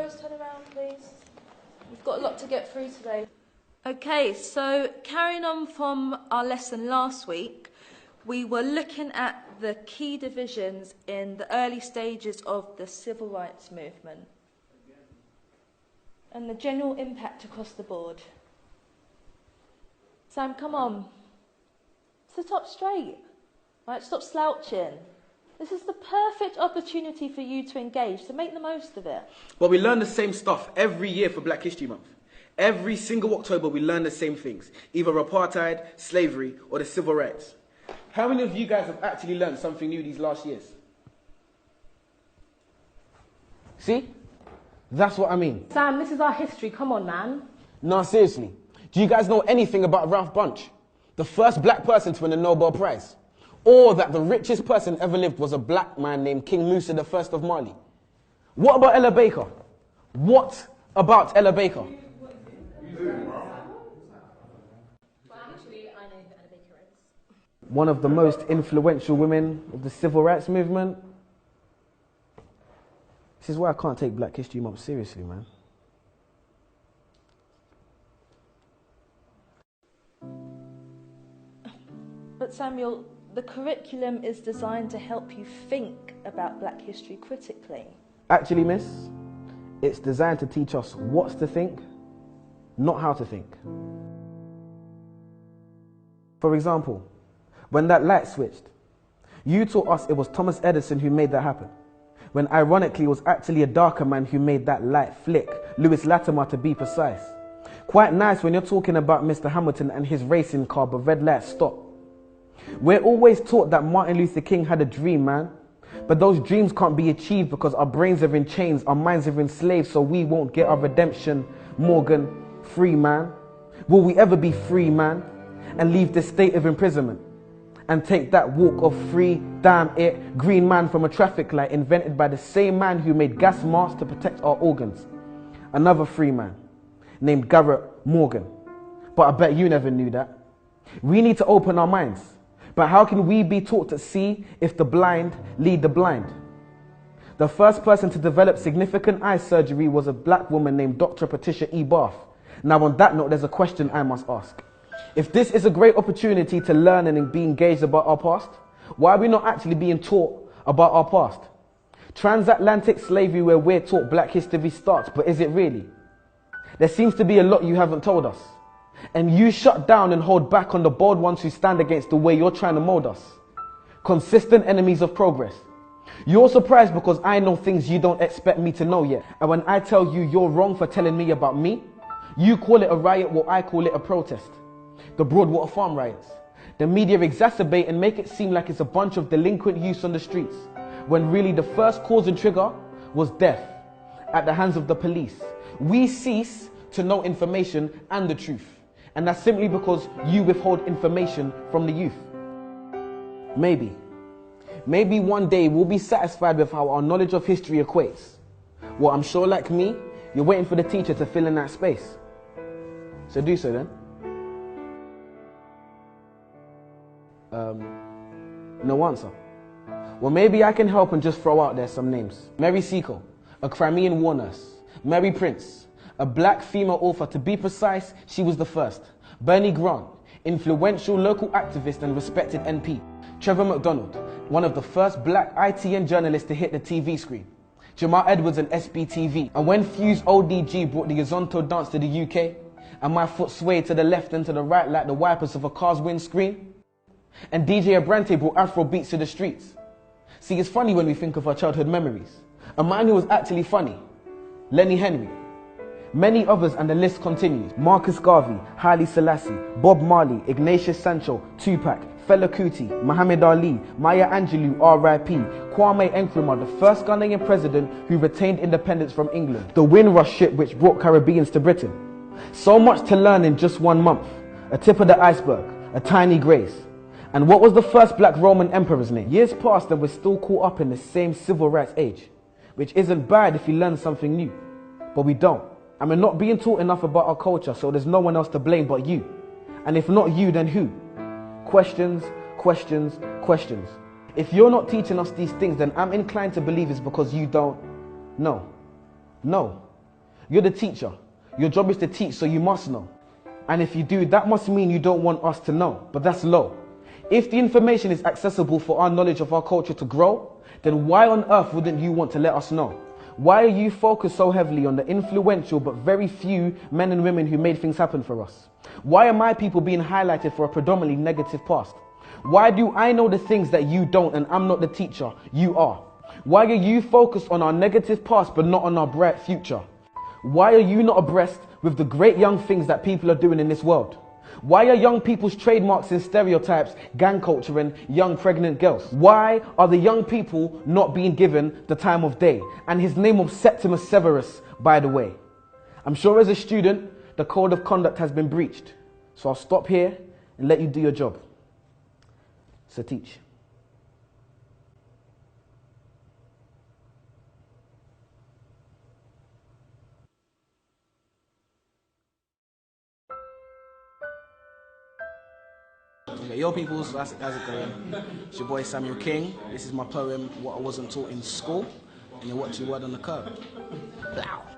guys turn around, please? We've got a lot to get through today. Okay, so carrying on from our lesson last week, we were looking at the key divisions in the early stages of the civil rights movement and the general impact across the board. Sam, come on. Sit up straight. Right, stop slouching. This is the perfect opportunity for you to engage, so make the most of it. But we learn the same stuff every year for Black History Month. Every single October we learn the same things, either apartheid, slavery, or the civil rights. How many of you guys have actually learned something new these last years? See? That's what I mean. Sam, this is our history, come on, man. No, seriously. Do you guys know anything about Ralph Bunche? The first black person to win a Nobel Prize? Or that the richest person ever lived was a black man named King Musa I of Mali? What about Ella Baker? What about Ella Baker? One of the most influential women of the civil rights movement. This is why I can't take Black History Month seriously, man. But Samuel, the curriculum is designed to help you think about Black history critically. Actually, miss, it's designed to teach us what to think, not how to think. For example, when that light switched, you taught us it was Thomas Edison who made that happen, when ironically it was actually a darker man who made that light flick, Lewis Latimer to be precise. Quite nice when you're talking about Mr. Hamilton and his racing car, but red lights stop. We're always taught that Martin Luther King had a dream, man. But those dreams can't be achieved because our brains are in chains, our minds are enslaved, so we won't get our redemption. Morgan, free man. Will we ever be free, man? And leave this state of imprisonment? And take that walk of free, damn it, green man from a traffic light invented by the same man who made gas masks to protect our organs. Another free man named Garrett Morgan. But I bet you never knew that. We need to open our minds. But how can we be taught to see if the blind lead the blind? The first person to develop significant eye surgery was a black woman named Dr. Patricia E. Barth. Now on that note, there's a question I must ask. If this is a great opportunity to learn and be engaged about our past, why are we not actually being taught about our past? Transatlantic slavery, where we're taught Black history starts, but is it really? There seems to be a lot you haven't told us. And you shut down and hold back on the bold ones who stand against the way you're trying to mold us. Consistent enemies of progress. You're surprised because I know things you don't expect me to know yet. And when I tell you you're wrong for telling me about me, you call it a riot while I call it a protest. The Broadwater Farm riots. The media exacerbate and make it seem like it's a bunch of delinquent youths on the streets, when really the first cause and trigger was death at the hands of the police. We cease to know information and the truth. And that's simply because you withhold information from the youth. Maybe one day we'll be satisfied with how our knowledge of history equates. Well, I'm sure like me, you're waiting for the teacher to fill in that space. So do so then. No answer. Well, maybe I can help and just throw out there some names. Mary Seacole, a Crimean war nurse. Mary Prince, a black female author. To be precise, she was the first. Bernie Grant, influential local activist and respected MP. Trevor McDonald, one of the first black ITN journalists to hit the TV screen. Jamal Edwards and SBTV. And when Fuse ODG brought the Azonto dance to the UK, and my foot swayed to the left and to the right like the wipers of a car's windscreen, and DJ Abrante brought Afro beats to the streets. See, it's funny when we think of our childhood memories. A man who was actually funny, Lenny Henry. Many others, and the list continues. Marcus Garvey, Haile Selassie, Bob Marley, Ignatius Sancho, Tupac, Fela Kuti, Muhammad Ali, Maya Angelou, R.I.P., Kwame Nkrumah, the first Ghanaian president who retained independence from England, the Windrush ship which brought Caribbeans to Britain. So much to learn in just 1 month. A tip of the iceberg, a tiny grace. And what was the first black Roman emperor's name? Years passed and we're still caught up in the same civil rights age, which isn't bad if you learn something new, but we don't. And we're not being taught enough about our culture, so there's no one else to blame but you. And if not you, then who? Questions, questions, questions. If you're not teaching us these things, then I'm inclined to believe it's because you don't know. No, You're the teacher. Your job is to teach, so you must know. And if you do, that must mean you don't want us to know, but that's low. If the information is accessible for our knowledge of our culture to grow, then why on earth wouldn't you want to let us know? Why are you focused so heavily on the influential but very few men and women who made things happen for us? Why are my people being highlighted for a predominantly negative past? Why do I know the things that you don't and I'm not the teacher, you are? Why are you focused on our negative past but not on our bright future? Why are you not abreast with the great young things that people are doing in this world? Why are young people's trademarks and stereotypes gang culture and young pregnant girls? Why are the young people not being given the time of day? And his name was Septimus Severus, by the way. I'm sure as a student, the code of conduct has been breached. So I'll stop here and let you do your job. So teach. Okay, yo peoples, how's it going? It's your boy Samuel King. This is my poem, What I Wasn't Taught in School. And you're watching Word on the Curb. Blow.